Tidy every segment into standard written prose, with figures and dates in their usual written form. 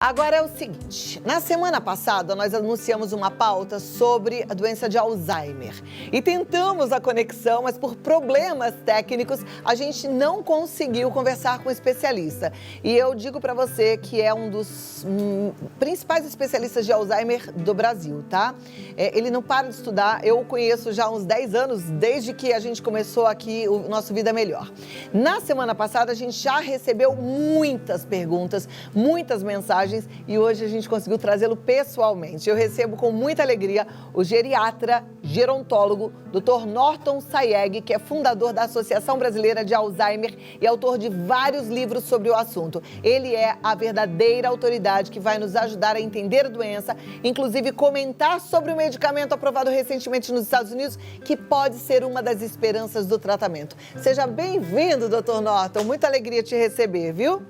Agora é o seguinte, na semana passada nós anunciamos uma pauta sobre a doença de Alzheimer e tentamos a conexão, mas por problemas técnicos a gente não conseguiu conversar com o especialista. E eu digo para você que é um dos principais especialistas de Alzheimer do Brasil, tá? Ele não para de estudar, eu o conheço já há uns 10 anos, desde que a gente começou aqui o nosso Vida Melhor. Na semana passada a gente já recebeu muitas perguntas, muitas mensagens, e hoje a gente conseguiu trazê-lo pessoalmente. Eu recebo com muita alegria o geriatra, gerontólogo, Dr. Norton Sayeg, que é fundador da Associação Brasileira de Alzheimer e autor de vários livros sobre o assunto. Ele é a verdadeira autoridade que vai nos ajudar a entender a doença, inclusive comentar sobre o medicamento aprovado recentemente nos Estados Unidos, que pode ser uma das esperanças do tratamento. Seja bem-vindo, Dr. Norton. Muita alegria te receber, viu?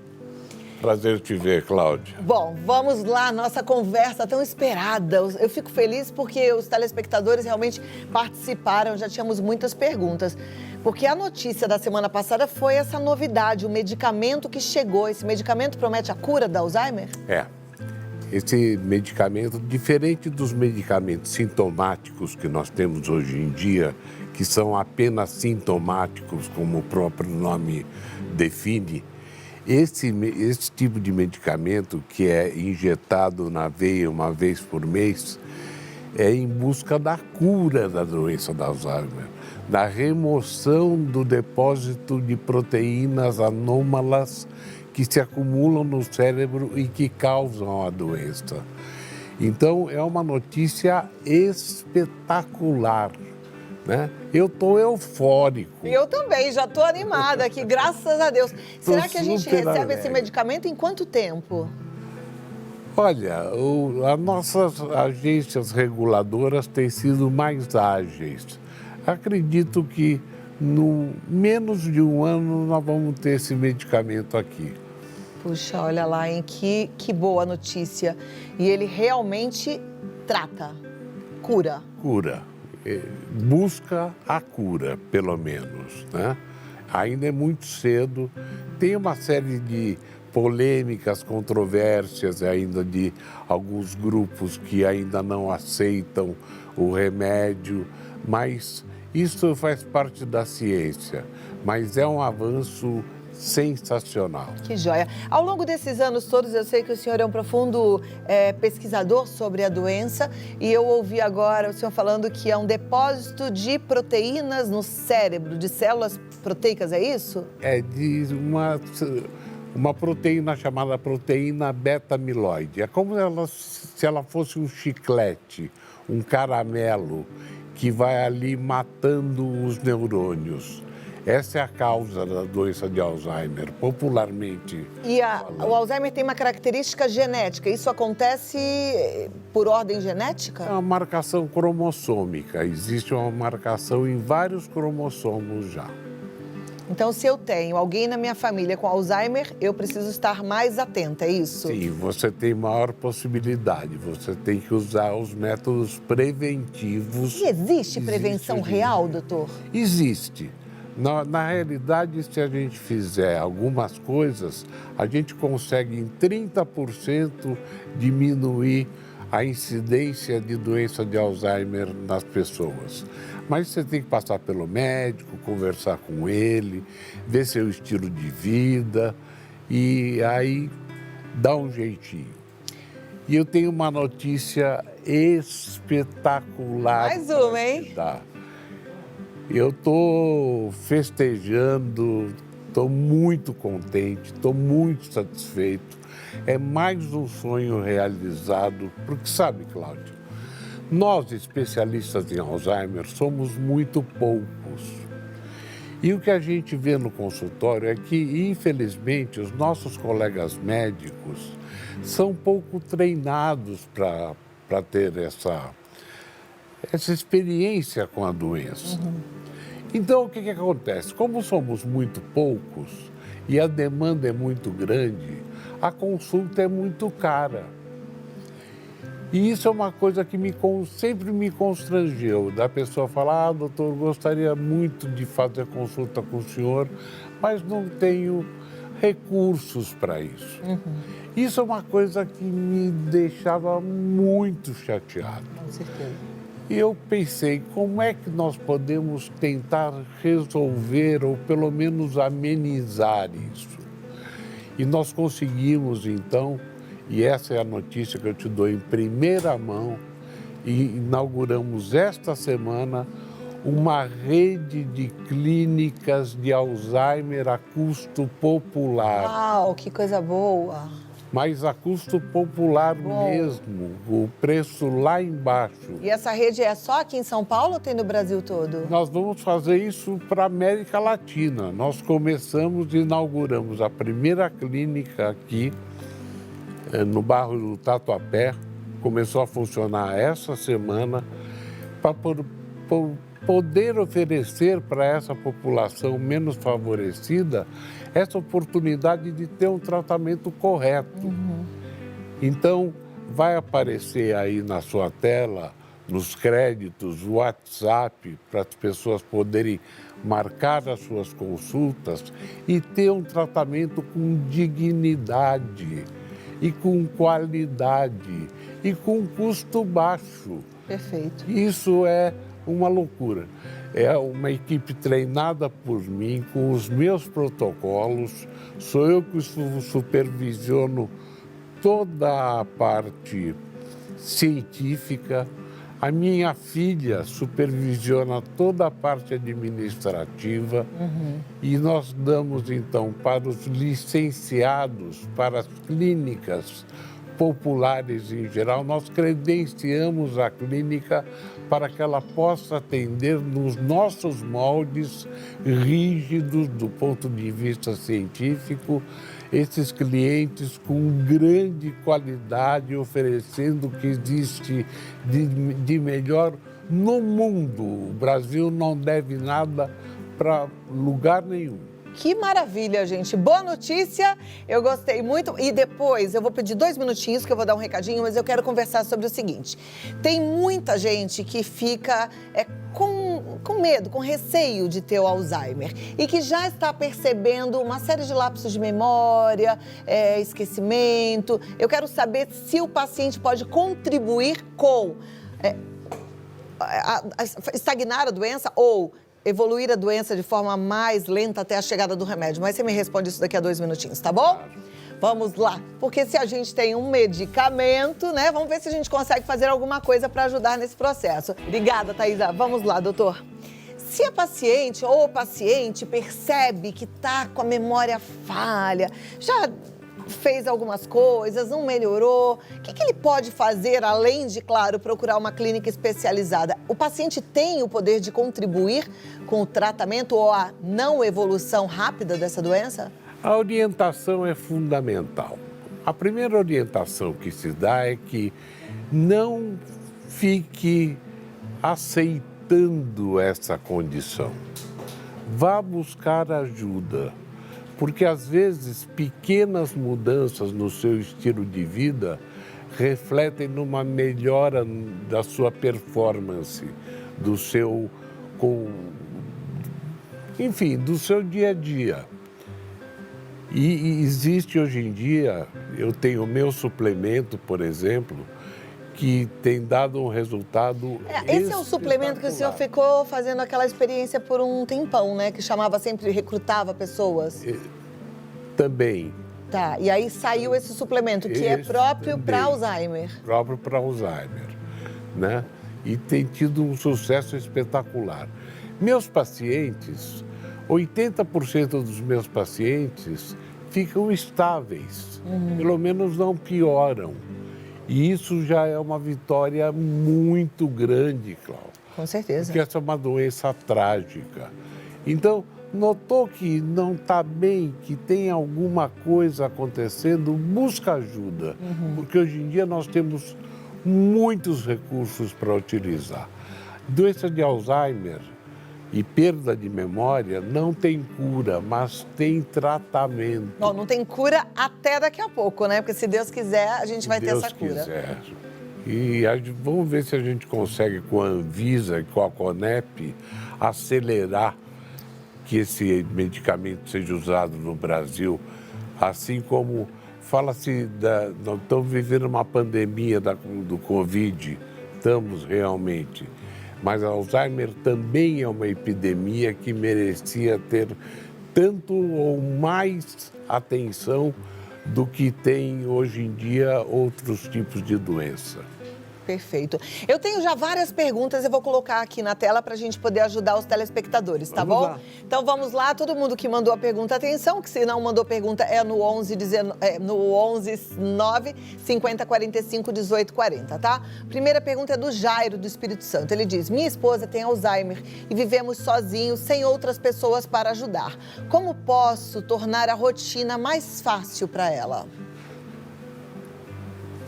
Prazer te ver, Cláudia. Bom, vamos lá, nossa conversa tão esperada. Eu fico feliz porque os telespectadores realmente participaram, já tínhamos muitas perguntas. Porque a notícia da semana passada foi essa novidade, o medicamento que chegou. Esse medicamento promete a cura da Alzheimer? Esse medicamento, diferente dos medicamentos sintomáticos que nós temos hoje em dia, que são apenas sintomáticos, como o próprio nome define, esse tipo de medicamento, que é injetado na veia uma vez por mês, é em busca da cura da doença da Alzheimer, da remoção do depósito de proteínas anômalas que se acumulam no cérebro e que causam a doença. Então, é uma notícia espetacular, né? Eu estou eufórico. Eu também, já estou animada aqui, graças a Deus. Será que a gente recebe esse medicamento em quanto tempo? Olha, as nossas agências reguladoras têm sido mais ágeis. Acredito que no menos de um ano nós vamos ter esse medicamento aqui. Puxa, olha lá, hein? Que boa notícia. E ele realmente trata, cura. Cura. Busca a cura, pelo menos, né? Ainda é muito cedo, tem uma série de polêmicas, controvérsias ainda de alguns grupos que ainda não aceitam o remédio, mas isso faz parte da ciência, mas é um avanço sensacional. Que joia. Ao longo desses anos todos, eu sei que o senhor é um profundo pesquisador sobre a doença e eu ouvi agora o senhor falando que é um depósito de proteínas no cérebro, de células proteicas, é isso? É de uma proteína chamada proteína beta-amiloide. É como se ela fosse um chiclete, um caramelo que vai ali matando os neurônios. Essa é a causa da doença de Alzheimer, popularmente. E o Alzheimer tem uma característica genética. Isso acontece por ordem genética? É uma marcação cromossômica. Existe uma marcação em vários cromossomos já. Então, se eu tenho alguém na minha família com Alzheimer, eu preciso estar mais atenta, é isso? Sim, você tem maior possibilidade. Você tem que usar os métodos preventivos. E existe prevenção real, doutor? Existe. Na realidade, se a gente fizer algumas coisas, a gente consegue em 30% diminuir a incidência de doença de Alzheimer nas pessoas. Mas você tem que passar pelo médico, conversar com ele, ver seu estilo de vida e aí dá um jeitinho. E eu tenho uma notícia espetacular. Mais uma, hein? Eu estou festejando, estou muito contente, estou muito satisfeito. É mais um sonho realizado, porque sabe, Cláudio, nós especialistas em Alzheimer somos muito poucos. E o que a gente vê no consultório é que, infelizmente, os nossos colegas médicos são pouco treinados para ter essa experiência com a doença. Então, o que acontece? Como somos muito poucos e a demanda é muito grande, a consulta é muito cara. E isso é uma coisa que sempre me constrangeu, da pessoa falar, doutor, gostaria muito de fazer consulta com o senhor, mas não tenho recursos para isso. Isso é uma coisa que me deixava muito chateado. Com certeza. E eu pensei, como é que nós podemos tentar resolver ou pelo menos amenizar isso? E nós conseguimos, então, e essa é a notícia que eu te dou em primeira mão, e inauguramos esta semana uma rede de clínicas de Alzheimer a custo popular. Uau, que coisa boa! Mas a custo popular mesmo, o preço lá embaixo. E essa rede é só aqui em São Paulo ou tem no Brasil todo? Nós vamos fazer isso para a América Latina. Nós começamos e inauguramos a primeira clínica aqui, no bairro do Tatuapé. Começou a funcionar essa semana para poder oferecer para essa população menos favorecida essa oportunidade de ter um tratamento correto. Então, vai aparecer aí na sua tela, nos créditos, o WhatsApp, para as pessoas poderem marcar as suas consultas e ter um tratamento com dignidade e com qualidade e com custo baixo. Perfeito. Isso é uma loucura. É uma equipe treinada por mim, com os meus protocolos. Sou eu que supervisiono toda a parte científica. A minha filha supervisiona toda a parte administrativa. E nós damos, então, para os licenciados, para as clínicas populares em geral, nós credenciamos a clínica para que ela possa atender nos nossos moldes rígidos do ponto de vista científico, esses clientes com grande qualidade, oferecendo o que existe de melhor no mundo. O Brasil não deve nada para lugar nenhum. Que maravilha, gente. Boa notícia, eu gostei muito. E depois eu vou pedir 2 minutinhos que eu vou dar um recadinho, mas eu quero conversar sobre o seguinte. Tem muita gente que fica com medo, com receio de ter o Alzheimer e que já está percebendo uma série de lapsos de memória, esquecimento. Eu quero saber se o paciente pode contribuir com estagnar a doença ou evoluir a doença de forma mais lenta até a chegada do remédio. Mas você me responde isso daqui a 2 minutinhos, tá bom? Vamos lá. Porque se a gente tem um medicamento, né? Vamos ver se a gente consegue fazer alguma coisa para ajudar nesse processo. Obrigada, Thaisa. Vamos lá, doutor. Se a paciente ou o paciente percebe que está com a memória falha, já fez algumas coisas, não melhorou, o que ele pode fazer, além de, claro, procurar uma clínica especializada? O paciente tem o poder de contribuir com o tratamento ou a não evolução rápida dessa doença? A orientação é fundamental. A primeira orientação que se dá é que não fique aceitando essa condição. Vá buscar ajuda. Porque, às vezes, pequenas mudanças no seu estilo de vida refletem numa melhora da sua performance, do seu dia a dia. E existe hoje em dia, eu tenho o meu suplemento, por exemplo, que tem dado um resultado Esse é o suplemento que o senhor ficou fazendo aquela experiência por um tempão, né? Que chamava sempre, recrutava pessoas. Também. Tá, e aí saiu esse suplemento, que é próprio para Alzheimer. Próprio para Alzheimer, né? E tem tido um sucesso espetacular. Meus pacientes, 80% dos meus pacientes ficam estáveis, pelo menos não pioram. E isso já é uma vitória muito grande, Cláudia. Com certeza. Porque essa é uma doença trágica. Então, notou que não está bem, que tem alguma coisa acontecendo, busca ajuda. Porque hoje em dia nós temos muitos recursos para utilizar. Doença de Alzheimer e perda de memória não tem cura, mas tem tratamento. Bom, não tem cura até daqui a pouco, né? Porque se Deus quiser, a gente vai ter essa cura. Quiser. E vamos ver se a gente consegue, com a Anvisa e com a Conep, acelerar que esse medicamento seja usado no Brasil Assim como fala-se, nós estamos vivendo uma pandemia do Covid, estamos realmente, mas Alzheimer também é uma epidemia que merecia ter tanto ou mais atenção do que tem hoje em dia outros tipos de doença. Perfeito. Eu tenho já várias perguntas, eu vou colocar aqui na tela para a gente poder ajudar os telespectadores, tá bom? Lá. Então vamos lá, todo mundo que mandou a pergunta, atenção, que se não mandou pergunta é no 11 9 50 45 18 40, tá? Primeira pergunta é do Jairo, do Espírito Santo. Ele diz: minha esposa tem Alzheimer e vivemos sozinhos, sem outras pessoas para ajudar. Como posso tornar a rotina mais fácil para ela?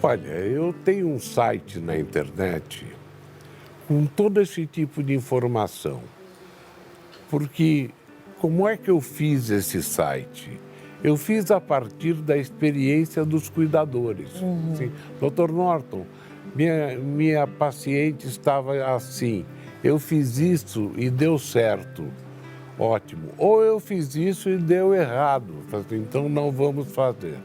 Olha, eu tenho um site na internet com todo esse tipo de informação. Porque como é que eu fiz esse site? Eu fiz a partir da experiência dos cuidadores. Assim, Dr. Norton, minha paciente estava assim, eu fiz isso e deu certo. Ótimo. Ou eu fiz isso e deu errado, então não vamos fazer.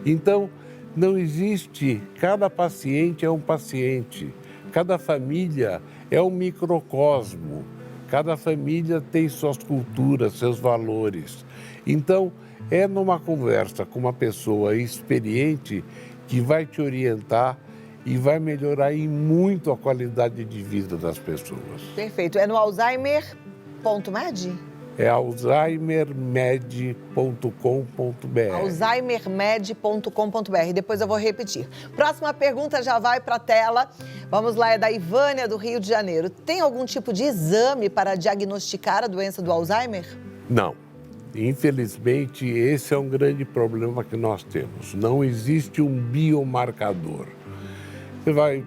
Então, não existe, cada paciente é um paciente, cada família é um microcosmo, cada família tem suas culturas, seus valores. Então, é numa conversa com uma pessoa experiente que vai te orientar e vai melhorar em muito a qualidade de vida das pessoas. Perfeito. É no Alzheimer.med? É alzheimermed.com.br. alzheimermed.com.br. Depois eu vou repetir. Próxima pergunta já vai para a tela. Vamos lá, é da Ivânia, do Rio de Janeiro. Tem algum tipo de exame para diagnosticar a doença do Alzheimer? Não. Infelizmente, esse é um grande problema que nós temos. Não existe um biomarcador. Você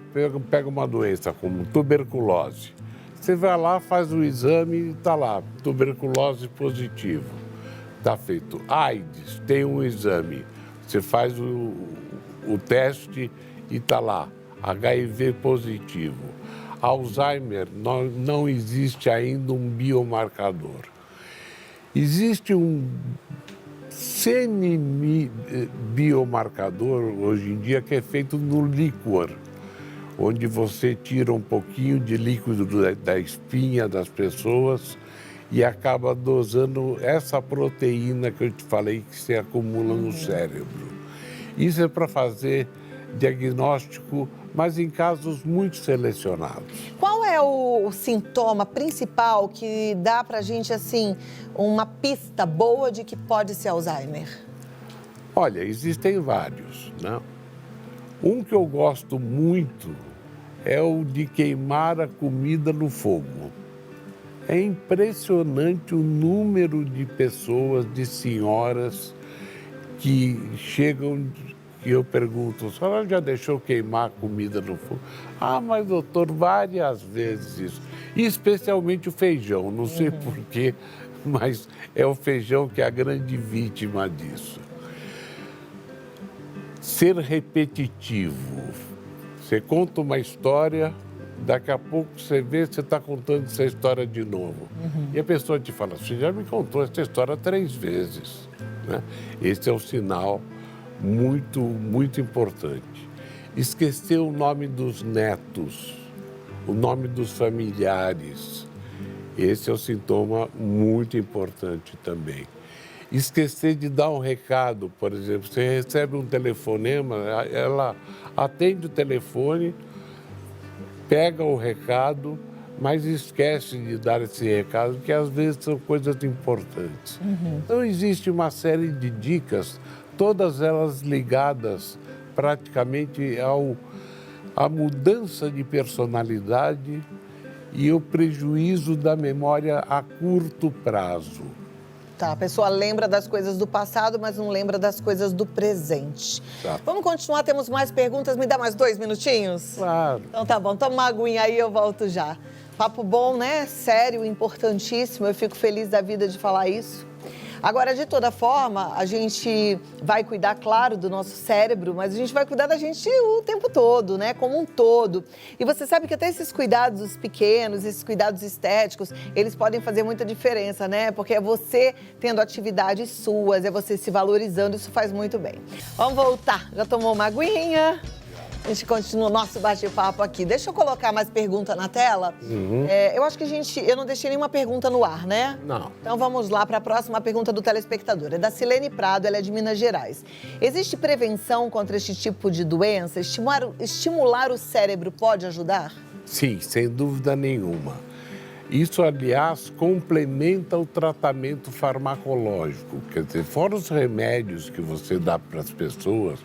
pega uma doença como tuberculose. Você vai lá, faz o exame e está lá, tuberculose positivo. Está feito. AIDS, tem um exame. Você faz o teste e está lá, HIV positivo. Alzheimer, não existe ainda um biomarcador. Existe um semi-biomarcador hoje em dia que é feito no líquor, onde você tira um pouquinho de líquido da espinha das pessoas e acaba dosando essa proteína que eu te falei que se acumula no cérebro. Isso é para fazer diagnóstico, mas em casos muito selecionados. Qual é o sintoma principal que dá pra gente, assim, uma pista boa de que pode ser Alzheimer? Olha, existem vários, né? Um que eu gosto muito é o de queimar a comida no fogo. É impressionante o número de pessoas, de senhoras que chegam, que eu pergunto: a senhora já deixou queimar a comida no fogo? Ah, mas doutor, várias vezes isso. E especialmente o feijão, não sei porquê, mas é o feijão que é a grande vítima disso. Ser repetitivo. Você conta uma história, daqui a pouco você vê, você está contando essa história de novo. E a pessoa te fala: você já me contou essa história 3 vezes. Né? Esse é um sinal muito, muito importante. Esquecer o nome dos netos, o nome dos familiares. Esse é um sintoma muito importante também. Esquecer de dar um recado, por exemplo, você recebe um telefonema, ela atende o telefone, pega o recado, mas esquece de dar esse recado, que às vezes são coisas importantes. Então, existe uma série de dicas, todas elas ligadas praticamente à mudança de personalidade e o prejuízo da memória a curto prazo. Tá, a pessoa lembra das coisas do passado, mas não lembra das coisas do presente. Tá. Vamos continuar, temos mais perguntas. Me dá mais 2 minutinhos? Claro. Então tá bom, toma uma aguinha aí, eu volto já. Papo bom, né? Sério, importantíssimo. Eu fico feliz da vida de falar isso. Agora, de toda forma, a gente vai cuidar, claro, do nosso cérebro, mas a gente vai cuidar da gente o tempo todo, né? Como um todo. E você sabe que até esses cuidados pequenos, esses cuidados estéticos, eles podem fazer muita diferença, né? Porque é você tendo atividades suas, é você se valorizando, isso faz muito bem. Vamos voltar. Já tomou uma aguinha? A gente continua o nosso bate-papo aqui. Deixa eu colocar mais pergunta na tela. Eu acho que eu não deixei nenhuma pergunta no ar, né? Não. Então vamos lá para a próxima pergunta do telespectador. É da Silene Prado, ela é de Minas Gerais. Existe prevenção contra este tipo de doença? Estimular o cérebro pode ajudar? Sim, sem dúvida nenhuma. Isso, aliás, complementa o tratamento farmacológico. Quer dizer, fora os remédios que você dá para as pessoas,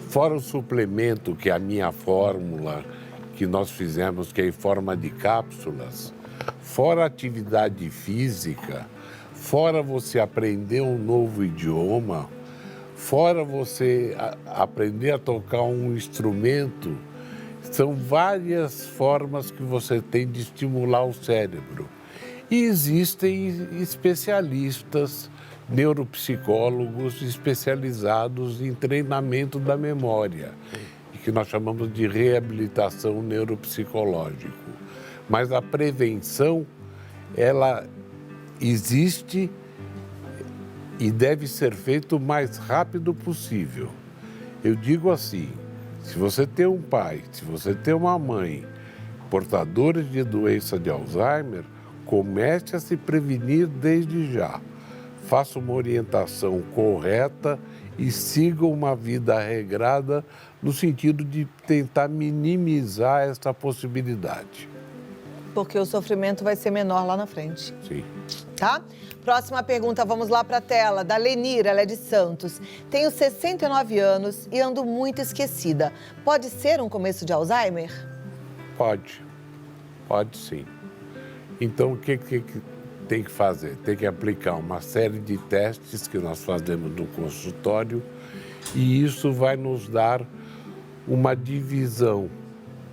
fora o suplemento, que é a minha fórmula, que nós fizemos, que é em forma de cápsulas, fora a atividade física, fora você aprender um novo idioma, fora você aprender a tocar um instrumento, são várias formas que você tem de estimular o cérebro. E existem especialistas, neuropsicólogos especializados em treinamento da memória, que nós chamamos de reabilitação neuropsicológica. Mas a prevenção, ela existe e deve ser feita o mais rápido possível. Eu digo assim, se você tem um pai, se você tem uma mãe portadores de doença de Alzheimer, comece a se prevenir desde já. Faça uma orientação correta e siga uma vida regrada no sentido de tentar minimizar essa possibilidade. Porque o sofrimento vai ser menor lá na frente. Sim. Tá? Próxima pergunta, vamos lá para a tela, da Lenira, ela é de Santos. Tenho 69 anos e ando muito esquecida. Pode ser um começo de Alzheimer? Pode sim. Então, o que tem que fazer? Tem que aplicar uma série de testes que nós fazemos no consultório e isso vai nos dar uma divisão,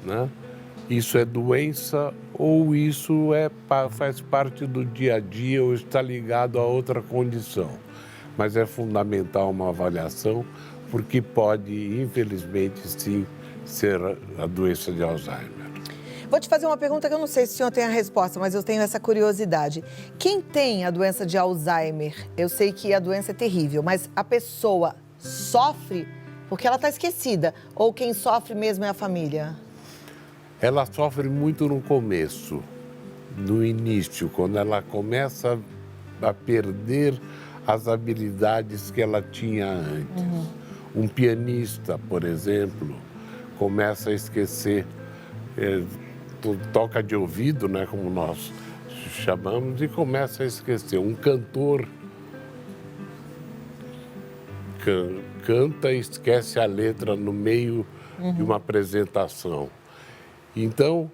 né? Isso é doença ou isso faz parte do dia a dia ou está ligado a outra condição. Mas é fundamental uma avaliação porque pode, infelizmente, sim, ser a doença de Alzheimer. Vou te fazer uma pergunta que eu não sei se o senhor tem a resposta, mas eu tenho essa curiosidade. Quem tem a doença de Alzheimer, eu sei que a doença é terrível, mas a pessoa sofre porque ela está esquecida? Ou quem sofre mesmo é a família? Ela sofre muito no começo, no início, quando ela começa a perder as habilidades que ela tinha antes. Um pianista, por exemplo, começa a esquecer... toca de ouvido, né, como nós chamamos, e começa a esquecer. Um cantor canta e esquece a letra no meio de uma apresentação. Então,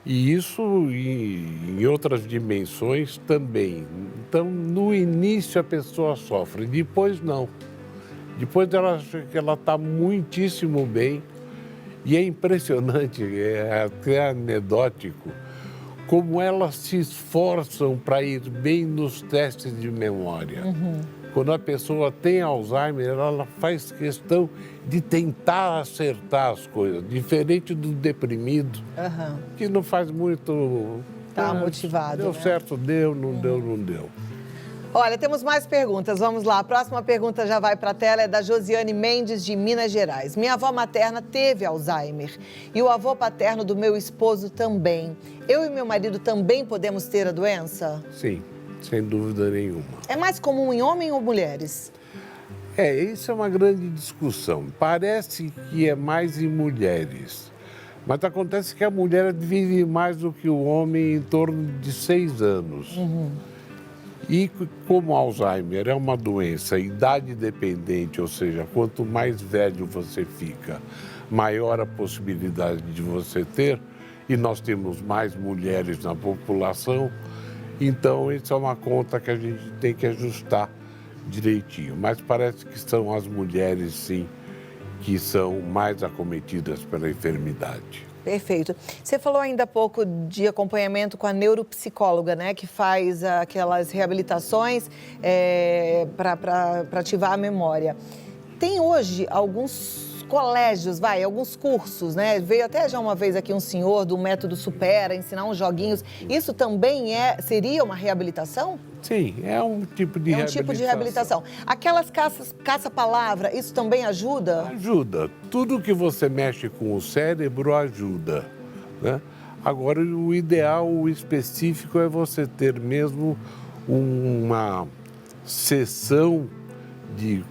e isso em outras dimensões também. Então, no início a pessoa sofre, depois não. Depois ela acha que ela está muitíssimo bem. E é impressionante, é até anedótico, como elas se esforçam para ir bem nos testes de memória. Quando a pessoa tem Alzheimer, ela faz questão de tentar acertar as coisas, diferente do deprimido, que não faz muito... Tá motivado, Deu né? certo, deu, não deu, não deu. Olha, temos mais perguntas, vamos lá. A próxima pergunta já vai para a tela, é da Josiane Mendes, de Minas Gerais. Minha avó materna teve Alzheimer e o avô paterno do meu esposo também. Eu e meu marido também podemos ter a doença? Sim, sem dúvida nenhuma. É mais comum em homens ou mulheres? Isso é uma grande discussão. Parece que é mais em mulheres. Mas acontece que a mulher vive mais do que o homem em torno de 6 anos. E como Alzheimer é uma doença idade dependente, ou seja, quanto mais velho você fica, maior a possibilidade de você ter, e nós temos mais mulheres na população, então isso é uma conta que a gente tem que ajustar direitinho. Mas parece que são as mulheres, sim, que são mais acometidas pela enfermidade. Perfeito. Você falou ainda há pouco de acompanhamento com a neuropsicóloga, né? Que faz aquelas reabilitações para ativar a memória. Tem hoje alguns colégios, alguns cursos, né? Veio até já uma vez aqui um senhor do Método Supera ensinar uns joguinhos. Isso também seria uma reabilitação? Sim, é um tipo de reabilitação. É um tipo de reabilitação. Aquelas caça-palavra, isso também ajuda? Ajuda. Tudo que você mexe com o cérebro ajuda, né? Agora, o ideal, o específico é você ter mesmo uma sessão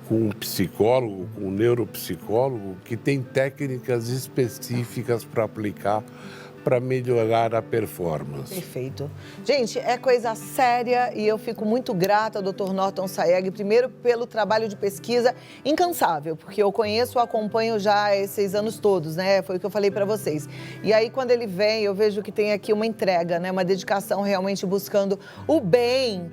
com um psicólogo, com um neuropsicólogo, que tem técnicas específicas para aplicar para melhorar a performance. Perfeito. Gente, é coisa séria e eu fico muito grata ao Dr. Norton Sayegh, primeiro pelo trabalho de pesquisa incansável, porque eu conheço, acompanho já esses anos todos, né? Foi o que eu falei para vocês. E aí, quando ele vem, eu vejo que tem aqui uma entrega, né? Uma dedicação realmente buscando o bem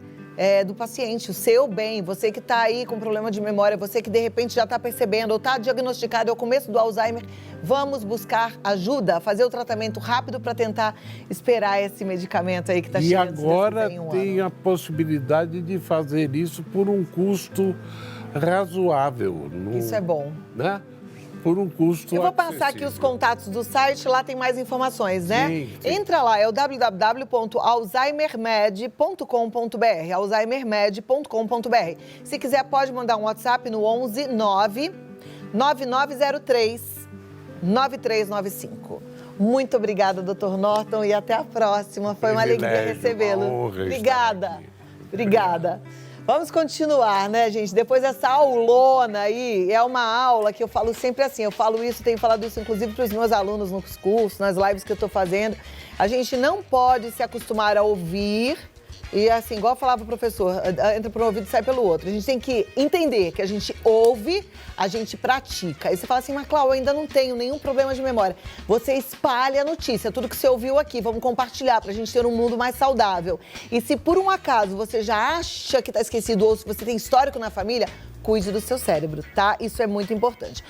do paciente, o seu bem, você que está aí com problema de memória, você que de repente já está percebendo ou está diagnosticado, é o começo do Alzheimer, vamos buscar ajuda, fazer o tratamento rápido para tentar esperar esse medicamento aí que está chegando. E agora tem a possibilidade de fazer isso por um custo razoável. Isso é bom. Né? Por um custo Eu vou passar aqui os contatos do site, lá tem mais informações, né? Sim. Entra lá, é o www.alzheimermed.com.br, alzheimermed.com.br. Se quiser, pode mandar um WhatsApp no 11 9 9903 9395. Muito obrigada, Dr. Norton, e até a próxima. Foi uma alegria recebê-lo. Obrigada. Obrigada. Vamos continuar, né, gente? Depois dessa aulona aí, é uma aula que eu falo sempre assim, eu falo isso, tenho falado isso inclusive para os meus alunos nos cursos, nas lives que eu estou fazendo. A gente não pode se acostumar a ouvir e assim, igual falava o professor, entra por um ouvido e sai pelo outro. A gente tem que entender que a gente ouve, a gente pratica. Aí você fala assim, mas Cláudia, eu ainda não tenho nenhum problema de memória. Você espalha a notícia, tudo que você ouviu aqui, vamos compartilhar para a gente ter um mundo mais saudável. E se por um acaso você já acha que está esquecido ou se você tem histórico na família, cuide do seu cérebro, tá? Isso é muito importante.